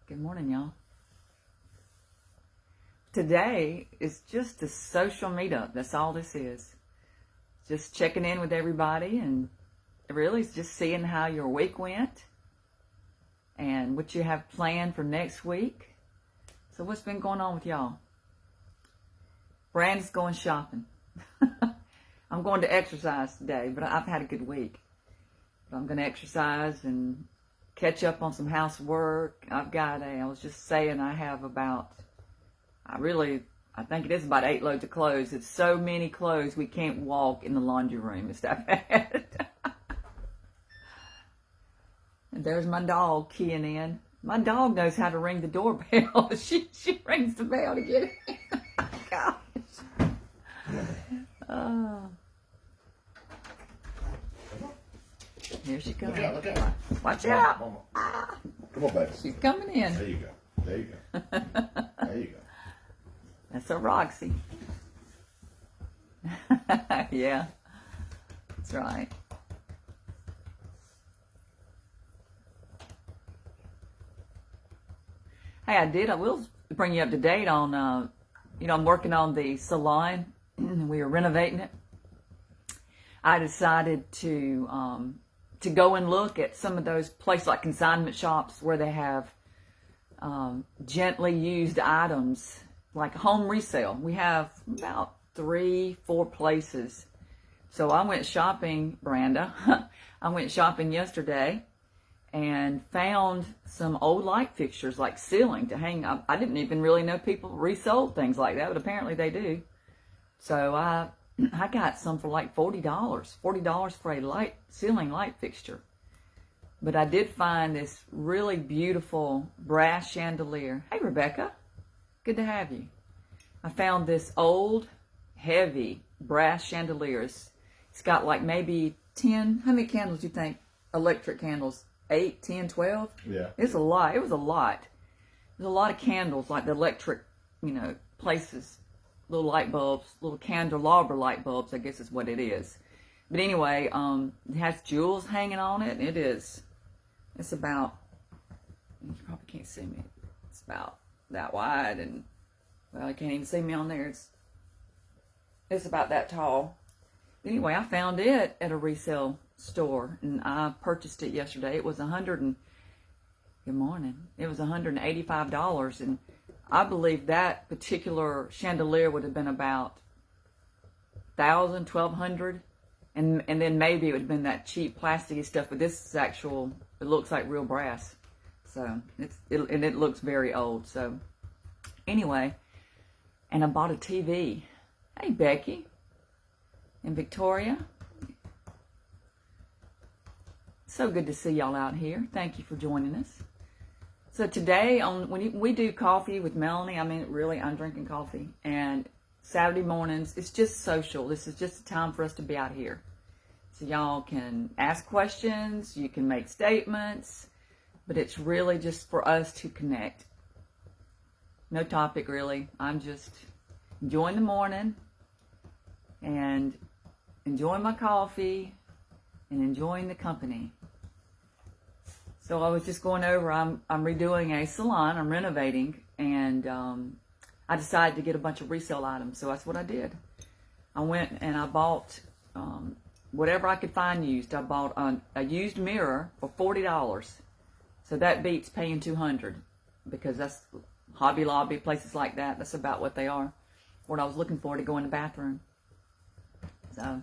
Good morning, y'all. Today is just a social meetup. That's all this is. Just checking in with everybody, and really it's just seeing how your week went and what you have planned for next week. So what's been going on with y'all? Brandon's going shopping. I'm going to exercise today, but I've had a good week. But I'm going to exercise and catch up on some housework. I was just saying I have about, I think it is about 8 loads of clothes. It's so many clothes we can't walk in the laundry room. It's that bad. And there's my dog keying in. My dog knows how to ring the doorbell. She rings the bell to get in. Gosh. Here she comes. Look out. Watch out. Come on, baby. She's coming in. There you go. There you go. That's a Roxy. Yeah, that's right. Hey, I will bring you up to date on, I'm working on the salon. We are renovating it. I decided to go and look at some of those places like consignment shops where they have gently used items like home resale. We have about 3-4 places. So I went shopping, Branda. I went shopping yesterday and found some old light fixtures like ceiling to hang. I didn't even really know people resold things like that, but apparently they do. So I got some for like $40 for a ceiling light fixture. But I did find this really beautiful brass chandelier. Hey, Rebecca. Good to have you. I found this old, heavy brass chandelier. It's got like maybe 10, how many candles do you think? Electric candles? 8, 10, 12? Yeah. It's a lot. It was a lot. There's a lot of candles, like the electric, places. Little light bulbs, little candelabra light bulbs, I guess is what it is. But anyway, it has jewels hanging on it. It's about, you probably can't see me. It's about that wide, and well, you can't even see me on there. It's about that tall. Anyway, I found it at a resale store, and I purchased it yesterday. It was good morning. It was $185, and I believe that particular chandelier would have been about $1,000, $1,200, and then maybe it would have been that cheap plasticky stuff. But this is actual. It looks like real brass, so it looks very old. So anyway, and I bought a TV. Hey, Becky and Victoria. So good to see y'all out here. Thank you for joining us. So today, when we do coffee with Melony, I'm drinking coffee. And Saturday mornings, it's just social. This is just a time for us to be out here. So y'all can ask questions, you can make statements, but it's really just for us to connect. No topic, really. I'm just enjoying the morning and enjoying my coffee and enjoying the company. So I was just going over, I'm redoing a salon, I'm renovating, and I decided to get a bunch of resale items, so that's what I did. I went and I bought whatever I could find used. I bought a used mirror for $40, so that beats paying $200, because that's Hobby Lobby, places like that, that's about what they are, what I was looking for to go in the bathroom. So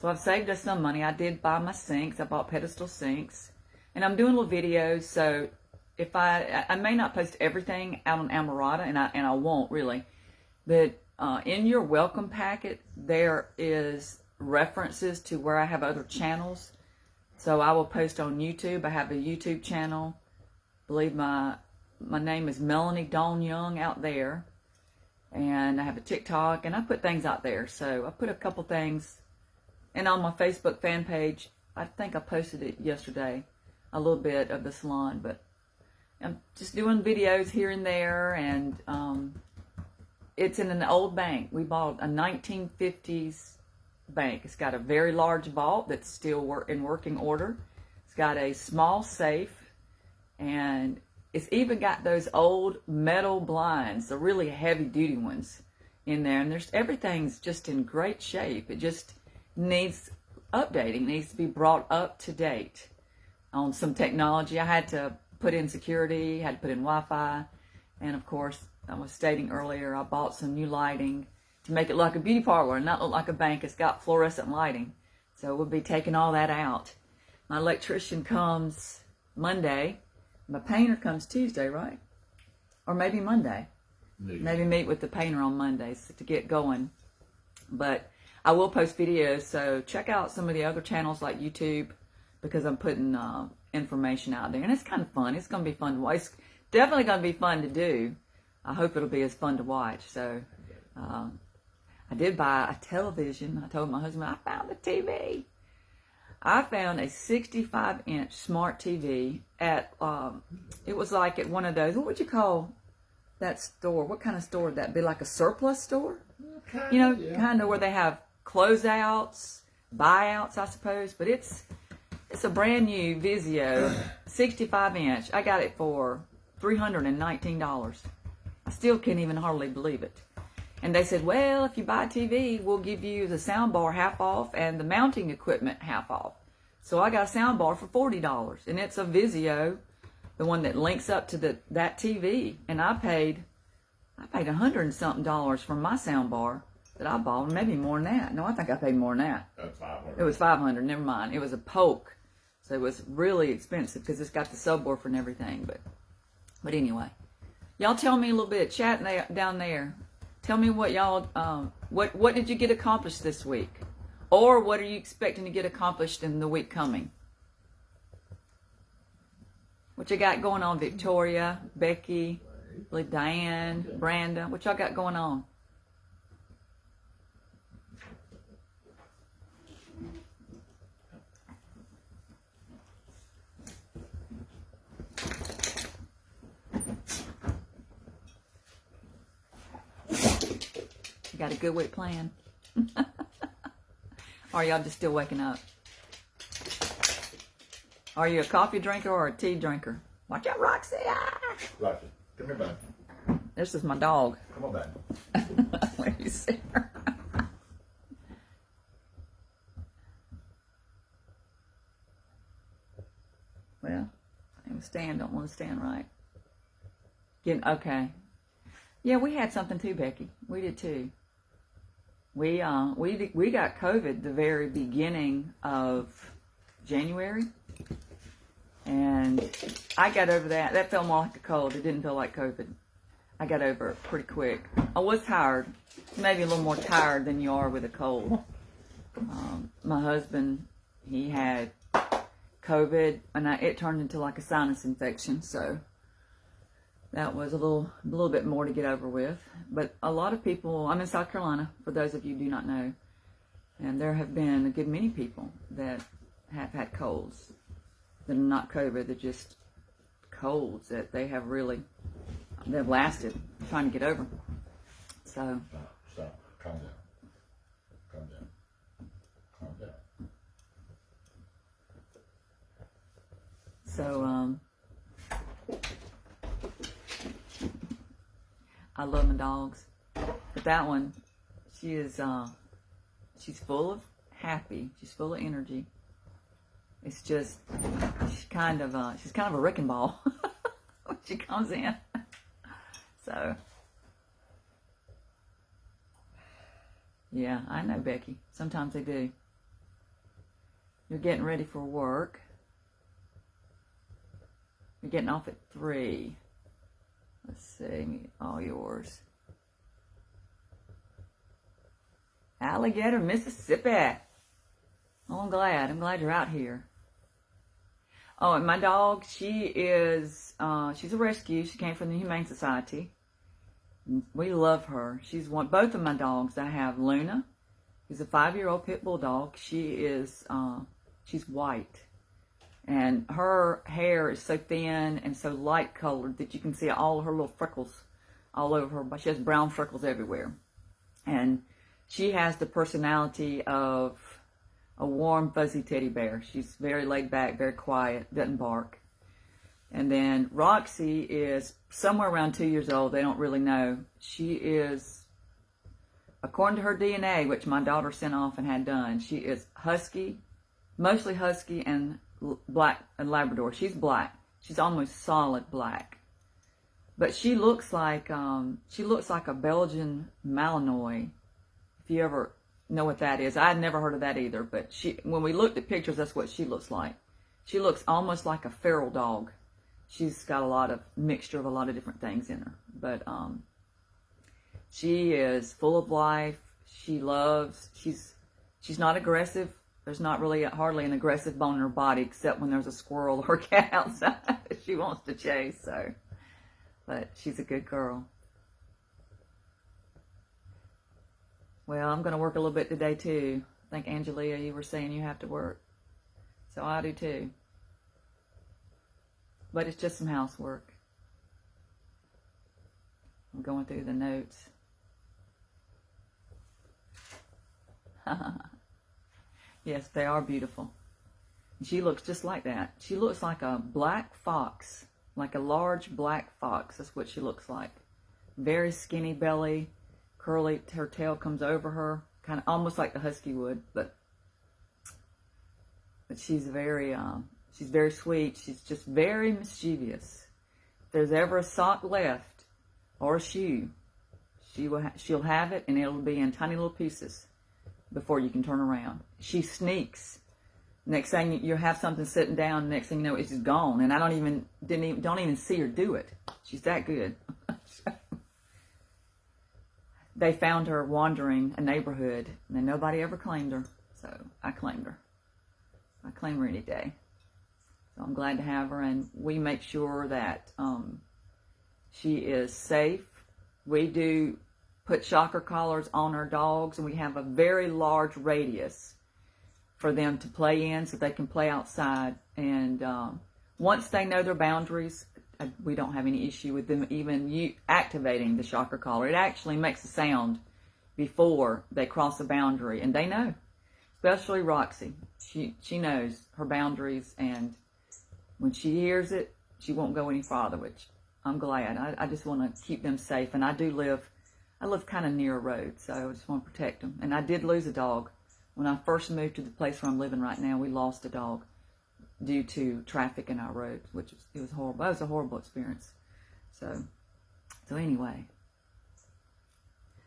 I've saved us some money. I did buy my sinks, I bought pedestal sinks. And I'm doing little videos, so if I may not post everything out on Ammirata, and I won't really, but in your welcome packet there is references to where I have other channels. So I will post on YouTube. I have a YouTube channel. I believe my name is Melony Dawn Young out there, and I have a TikTok, and I put things out there. So I put a couple things, and on my Facebook fan page, I think I posted it yesterday. A little bit of the salon, but I'm just doing videos here and there, and it's in an old bank. We bought a 1950s bank. It's got a very large vault that's still in working order. It's got a small safe, and It's even got those old metal blinds, the really heavy duty ones in there. And everything's just in great shape. It just needs updating, needs to be brought up to date on some technology. I had to put in security, had to put in Wi-Fi, and of course, I was stating earlier, I bought some new lighting to make it look like a beauty parlor and not look like a bank. It's got fluorescent lighting, so we'll be taking all that out. My electrician comes Monday. My painter comes Tuesday, right? Or maybe Monday. Maybe meet with the painter on Mondays to get going. But I will post videos, so check out some of the other channels like YouTube, because I'm putting information out there. And it's kind of fun. It's going to be fun to watch. It's definitely going to be fun to do. I hope it'll be as fun to watch. So I did buy a television. I told my husband, I found a TV. I found a 65-inch smart TV at, it was like at one of those, what would you call that store? What kind of store would that be? Like a surplus store? You know, kind of where they have closeouts, buyouts, I suppose. But it's a brand new Vizio, 65-inch. I got it for $319. I still can't even hardly believe it. And they said, well, if you buy a TV, we'll give you the sound bar half off and the mounting equipment half off. So I got a sound bar for $40, and it's a Vizio, the one that links up to that TV. And I paid $100 and something for my sound bar that I bought, maybe more than that. No, I think I paid more than that. That's $500. It was $500. Never mind. It was a Polk, so it was really expensive because it's got the subwoofer and everything. But anyway, y'all tell me a little bit. Chat down there. Tell me what y'all, what did you get accomplished this week? Or what are you expecting to get accomplished in the week coming? What you got going on, Victoria, Becky, Diane, Branda? What y'all got going on? Got a good week planned? Or are y'all just still waking up? Are you a coffee drinker or a tea drinker? Watch out, Roxy! Ah! Roxy, come here, back. This is my dog. Come on back. Where you see her? Well, don't want to stand right. Okay. Yeah, we had something too, Becky. We did too. We got COVID the very beginning of January, and I got over that. That felt more like a cold. It didn't feel like COVID. I got over it pretty quick. I was tired, maybe a little more tired than you are with a cold. My husband, he had COVID, and it turned into like a sinus infection, so that was a little bit more to get over with. But a lot of people, I'm in South Carolina, for those of you who do not know, and there have been a good many people that have had colds that are not COVID. They're just colds that they've lasted trying to get over. So. Stop. Calm down. So, I love my dogs, but that one, she's full of happy. She's full of energy. It's just, she's kind of a wrecking ball when she comes in. So, yeah, I know, Becky. Sometimes they do. You're getting ready for work. You're getting off at 3. Let's see, all yours. Alligator, Mississippi. Oh, I'm glad you're out here. Oh, and my dog, she's a rescue. She came from the Humane Society. We love her. Both of my dogs. I have Luna, who's a 5-year-old pit bull dog. She's white. And her hair is so thin and so light colored that you can see all her little freckles all over her. But she has brown freckles everywhere. And she has the personality of a warm, fuzzy teddy bear. She's very laid back, very quiet, doesn't bark. And then Roxy is somewhere around 2 years old. They don't really know. She is, according to her DNA, which my daughter sent off and had done, she is husky, mostly husky and black and Labrador. She's black. She's almost solid black. But she looks like a Belgian Malinois. If you ever know what that is, I had never heard of that either. But when we looked at pictures, that's what she looks like. She looks almost like a feral dog. She's got a lot of mixture of a lot of different things in her. But she is full of life. She loves. She's not aggressive. There's not really hardly an aggressive bone in her body except when there's a squirrel or a cat outside that she wants to chase. So, but she's a good girl. Well, I'm going to work a little bit today too. I think Angelia, you were saying you have to work. So I do too. But it's just some housework. I'm going through the notes. Yes, they are beautiful. She looks just like that. She looks like a black fox, like a large black fox. That's what she looks like. Very skinny belly, curly. Her tail comes over her, kind of almost like the husky would, but she's very sweet. She's just very mischievous. If there's ever a sock left or a shoe, she'll have it, and it'll be in tiny little pieces before you can turn around. She sneaks. Next thing you have something sitting down, next thing you know, it's just gone, and I don't even see her do it. She's that good. They found her wandering a neighborhood, and nobody ever claimed her, so I claimed her. I claim her any day. So I'm glad to have her, and we make sure that she is safe. We do put shocker collars on our dogs, and we have a very large radius for them to play in so they can play outside. And once they know their boundaries, we don't have any issue with them even activating the shocker collar. It actually makes a sound before they cross the boundary, and they know. Especially Roxy. She knows her boundaries, and when she hears it, she won't go any farther, which I'm glad. I just want to keep them safe, and I live kind of near a road, so I just want to protect them. And I did lose a dog. When I first moved to the place where I'm living right now, we lost a dog due to traffic in our road, it was horrible. It was a horrible experience. So anyway.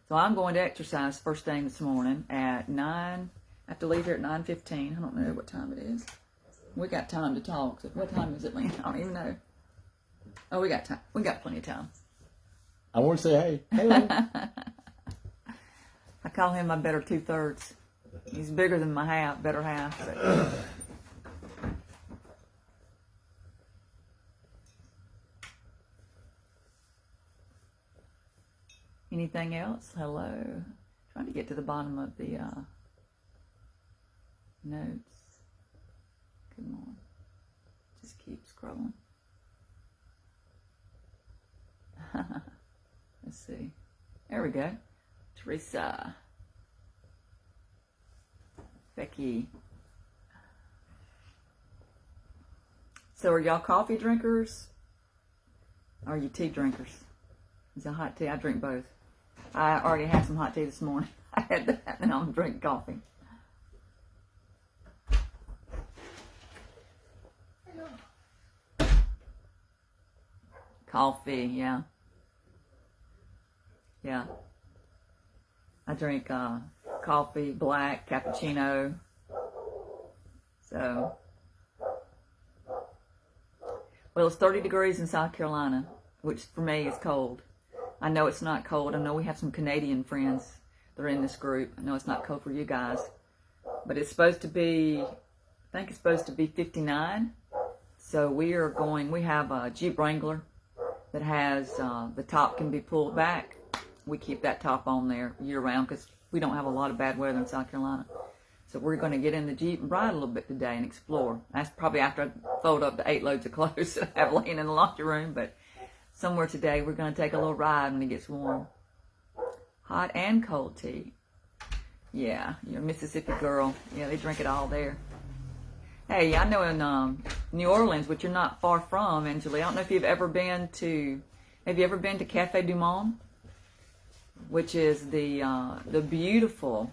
So I'm going to exercise first thing this morning at 9. I have to leave here at 9:15. I don't know what time it is. We got time to talk. So what time is it, Lynn? I don't even know. Oh, we got time. We got plenty of time. I want to say hey. Hello. I call him my better 2/3. He's bigger than my better half. But. Anything else? Hello. Trying to get to the bottom of the notes. Come on. Just keep scrolling. Let's see. There we go. Teresa. Becky. So are y'all coffee drinkers? Or are you tea drinkers? Is it hot tea? I drink both. I already had some hot tea this morning. I had that, and I'm drinking coffee. Coffee, yeah. Yeah. I drink coffee, black, cappuccino. So, well, it's 30 degrees in South Carolina, which for me is cold. I know it's not cold. I know we have some Canadian friends that are in this group. I know it's not cold for you guys. But it's supposed to be, I think it's supposed to be 59. So we have a Jeep Wrangler that has, the top can be pulled back. We keep that top on there year round because we don't have a lot of bad weather in South Carolina. So we're going to get in the Jeep and ride a little bit today and explore. That's probably after I fold up the 8 loads of clothes that I have laying in the laundry room. But somewhere today we're going to take a little ride when it gets warm. Hot and cold tea. Yeah, you're a Mississippi girl. Yeah, they drink it all there. Hey, I know in New Orleans, which you're not far from, Angela. I don't know if you've ever been to. Have you ever been to Cafe du Monde, which is the beautiful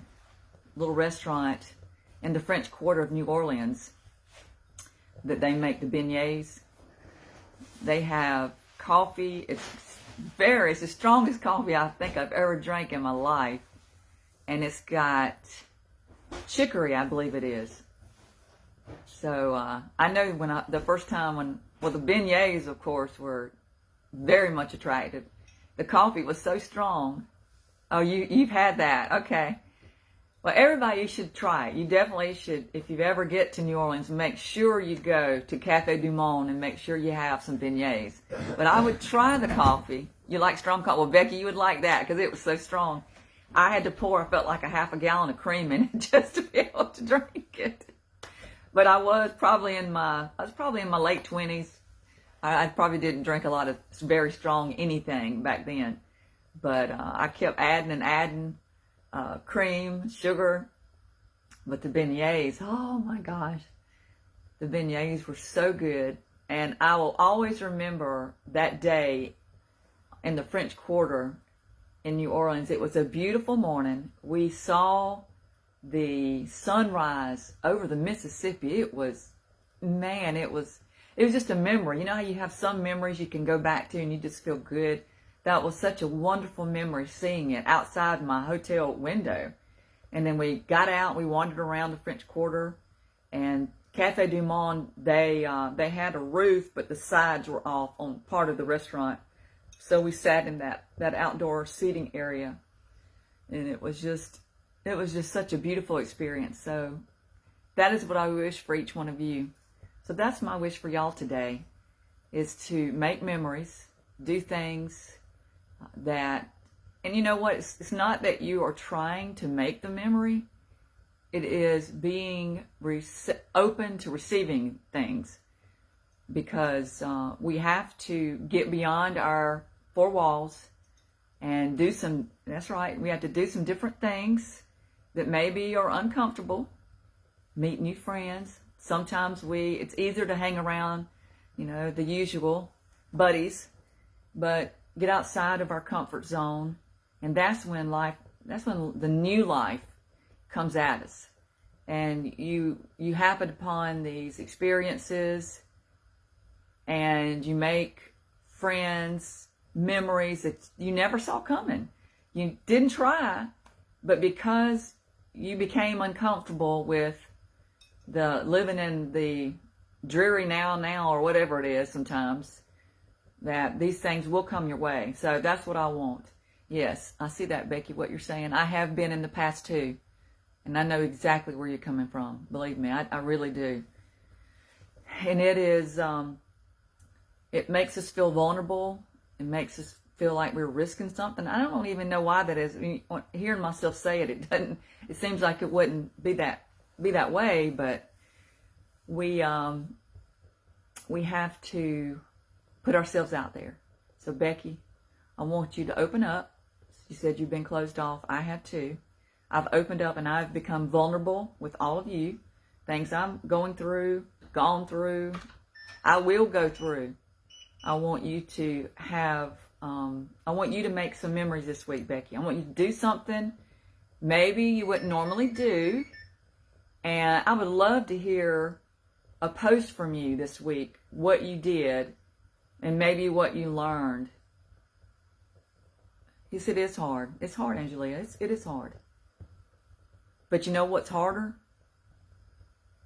little restaurant in the French Quarter of New Orleans that they make the beignets. They have coffee. It's the strongest coffee I think I've ever drank in my life, and it's got chicory, I believe it is. So I know the first time the beignets, of course, were very much attractive. The coffee was so strong. Oh, you've had that. Okay. Well, everybody should try it. You definitely should. If you ever get to New Orleans, make sure you go to Cafe du Monde and make sure you have some beignets. But I would try the coffee. You like strong coffee? Well, Becky, you would like that because it was so strong. I had to pour, I felt like a half a gallon of cream in it just to be able to drink it. But I was probably in my late 20s. I probably didn't drink a lot of very strong anything back then. But I kept adding and adding cream, sugar. But the beignets, oh my gosh. The beignets were so good. And I will always remember that day in the French Quarter in New Orleans. It was a beautiful morning. We saw the sunrise over the Mississippi. It was just a memory. You know how you have some memories you can go back to and you just feel good? That was such a wonderful memory, seeing it outside my hotel window. And then we got out, we wandered around the French Quarter, and Cafe du Monde, they had a roof, but the sides were off on part of the restaurant. So we sat in that outdoor seating area, and it was just such a beautiful experience. So that is what I wish for each one of you. So that's my wish for y'all today, is to make memories, do things that, and you know what, it's not that you are trying to make the memory, it is being open to receiving things, because we have to get beyond our four walls and do some, that's right, we have to do some different things that maybe are uncomfortable, meet new friends. Sometimes it's easier to hang around, the usual buddies, but get outside of our comfort zone, and that's when the new life comes at us. And you happen upon these experiences, and you make friends, memories that you never saw coming. You didn't try, but because you became uncomfortable with the living in the dreary now or whatever it is sometimes, that these things will come your way. So that's what I want. Yes, I see that, Becky, what you're saying. I have been in the past too, and I know exactly where you're coming from. Believe me, I really do. And it is, it makes us feel vulnerable. It makes us feel like we're risking something. I don't even know why that is. I mean, hearing myself say it, it seems like it wouldn't be that way, but we have to put ourselves out there. So Becky, I want you to open up. You said you've been closed off. I have too. I've opened up and I've become vulnerable with all of you. Things I'm gone through, I will go through. I want you to make some memories this week, Becky. I want you to do something maybe you wouldn't normally do. And I would love to hear a post from you this week, what you did, and maybe what you learned. He said it's hard. It's hard, Angelia. It is hard. But you know what's harder?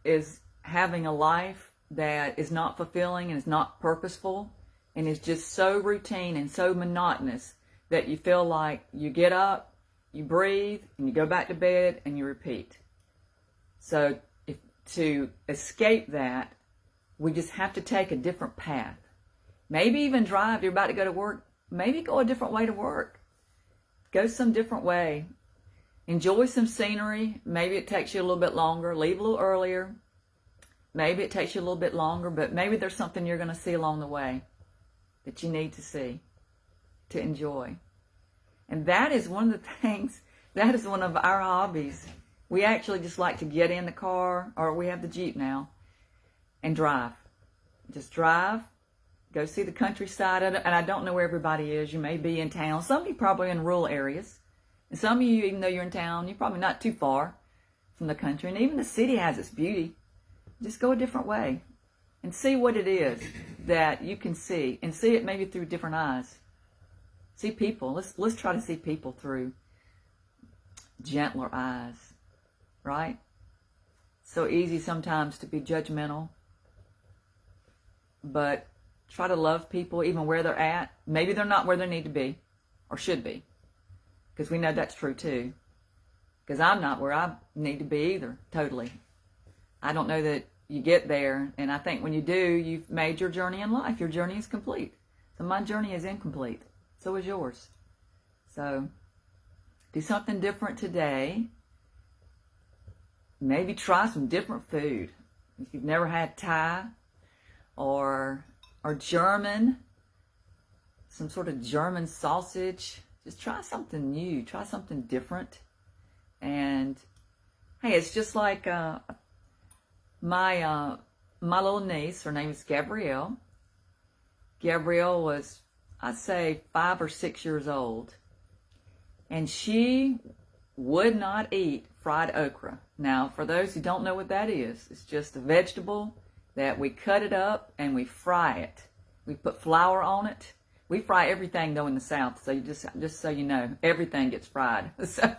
Is having a life that is not fulfilling and is not purposeful and is just so routine and so monotonous that you feel like you get up, you breathe, and you go back to bed and you repeat. So to escape that, we just have to take a different path. Maybe even drive. You're about to go to work. Maybe go a different way to work. Go some different way. Enjoy some scenery. Maybe it takes you a little bit longer. Leave a little earlier. Maybe it takes you a little bit longer, but maybe there's something you're going to see along the way that you need to see, to enjoy. And that is one of the things, that is one of our hobbies. We actually just like to get in the car, or we have the Jeep now, and drive. Just drive, go see the countryside. And I don't know where everybody is. You may be in town. Some of you probably in rural areas. And some of you, even though you're in town, you're probably not too far from the country. And even the city has its beauty. Just go a different way and see what it is that you can see, and see it maybe through different eyes. See people. Let's try to see people through gentler eyes, right? So easy sometimes to be judgmental, but try to love people even where they're at. Maybe they're not where they need to be or should be, because we know that's true too. Because I'm not where I need to be either, totally. I don't know that you get there, and I think when you do, you've made your journey in life. Your journey is complete. So my journey is incomplete. So is yours. So do something different today. Maybe try some different food. If you've never had Thai or German, some sort of German sausage, just try something new. Try something different. And hey, it's just like my little niece. Her name is Gabrielle. Gabrielle was, I'd say, 5 or 6 years old, and she would not eat fried okra. Now, for those who don't know what that is, it's just a vegetable that we cut it up and we fry it. We put flour on it. We fry everything though in the South, so you just so you know, everything gets fried. So,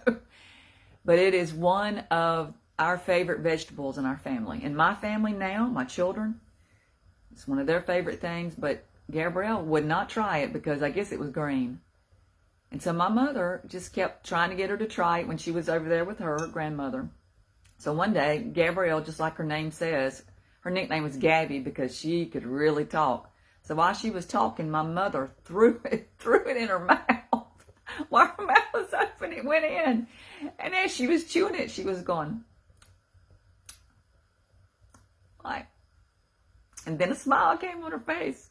but it is one of our favorite vegetables in our family. In my family now, my children, it's one of their favorite things, but Gabrielle would not try it because I guess it was green. And so my mother just kept trying to get her to try it when she was over there with her grandmother. So one day, Gabrielle, just like her name says, her nickname was Gabby because she could really talk. So while she was talking, my mother threw it in her mouth. While her mouth was open, it went in. And as she was chewing it, she was going like, and then a smile came on her face.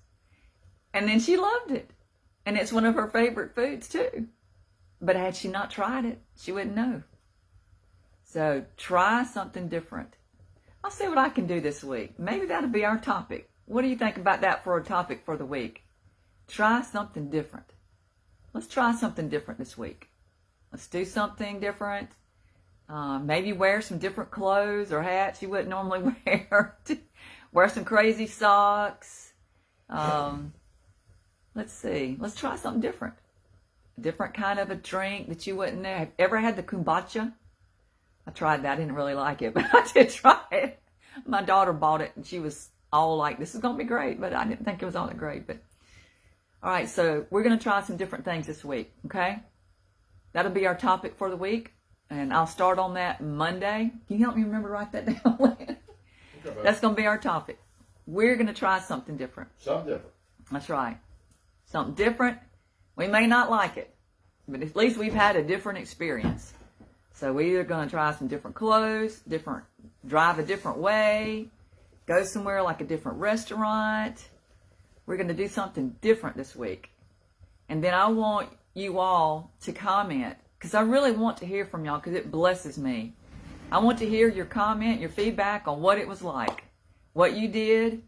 And then she loved it. And it's one of her favorite foods too. But had she not tried it, she wouldn't know. So try something different. I'll see what I can do this week. Maybe that'll be our topic. What do you think about that for a topic for the week? Try something different. Let's try something different this week. Let's do something different. Maybe wear some different clothes or hats you wouldn't normally wear. Wear some crazy socks. Let's see. Let's try something different. A different kind of a drink that you wouldn't know. Have you ever had the kombucha? I tried that. I didn't really like it, but I did try it. My daughter bought it, and she was all like, this is going to be great, but I didn't think it was all that great. But all right, so we're going to try some different things this week, okay? That'll be our topic for the week, and I'll start on that Monday. Can you help me remember to write that down? Okay, that's going to be our topic. We're going to try something different. Something different. That's right. Something different. We may not like it, but at least we've had a different experience. So we're either going to try some different clothes, drive a different way, go somewhere like a different restaurant. We're going to do something different this week. And then I want you all to comment, because I really want to hear from y'all, because it blesses me. I want to hear your comment, your feedback on what it was like, what you did,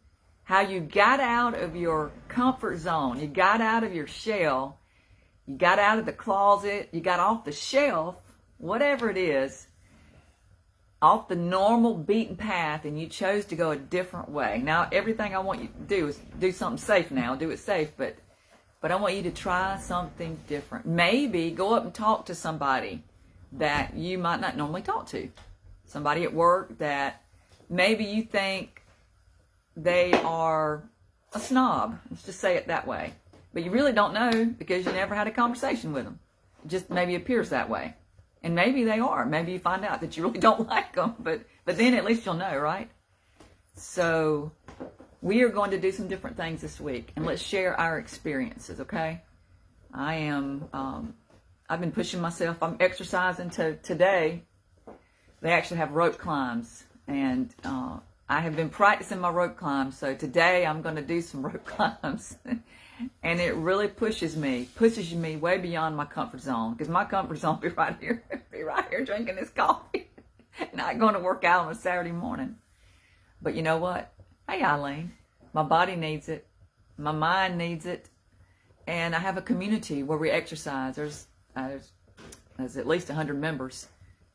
how you got out of your comfort zone, you got out of your shell, you got out of the closet, you got off the shelf, whatever it is, off the normal beaten path, and you chose to go a different way. Now, everything I want you to do is do something safe now, do it safe, but I want you to try something different. Maybe go up and talk to somebody that you might not normally talk to. Somebody at work that maybe you think they are a snob. Let's just say it that way. But you really don't know because you never had a conversation with them. It just maybe appears that way. And maybe they are. Maybe you find out that you really don't like them. But then at least you'll know, right? So we are going to do some different things this week. And let's share our experiences, okay? I've been pushing myself. I'm exercising today. They actually have rope climbs. And I have been practicing my rope climbs. So today I'm going to do some rope climbs. And it really pushes me way beyond my comfort zone. Because my comfort zone be right here drinking this coffee. Not going to work out on a Saturday morning. But you know what? hey, Eileen, my body needs it. My mind needs it. And I have a community where we exercise. There's at least 100 members.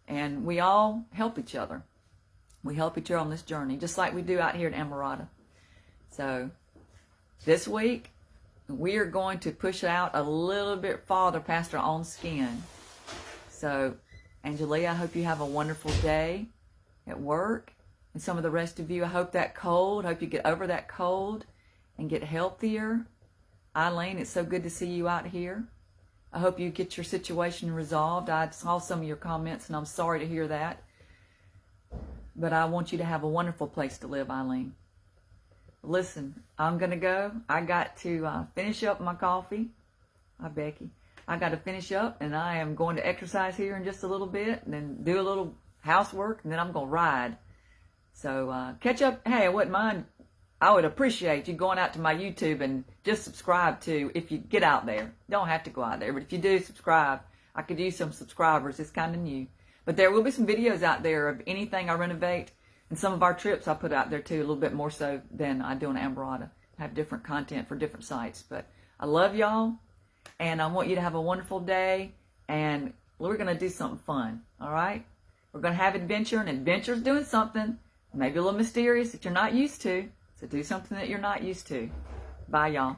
And we all help each other. We help each other on this journey, just like we do out here at Ammirata. So this week, we are going to push out a little bit farther past our own skin. So, Angelia, I hope you have a wonderful day at work. And some of the rest of you, I hope you get over that cold and get healthier. Eileen, it's so good to see you out here. I hope you get your situation resolved. I saw some of your comments, and I'm sorry to hear that. But I want you to have a wonderful place to live, Eileen. Listen, I'm going to go. I got to finish up my coffee. Hi, Becky. I got to finish up, and I am going to exercise here in just a little bit, and then do a little housework, and then I'm going to ride. So catch up. Hey, I wouldn't mind. I would appreciate you going out to my YouTube and just subscribe to, if you get out there. Don't have to go out there, but if you do subscribe, I could use some subscribers. It's kind of new. But there will be some videos out there of anything I renovate, and some of our trips I put out there too, a little bit more so than I do on Ammirata. I have different content for different sites. But I love y'all, and I want you to have a wonderful day, and we're going to do something fun, all right? We're going to have adventure, and adventure's doing something maybe a little mysterious that you're not used to. So do something that you're not used to. Bye, y'all.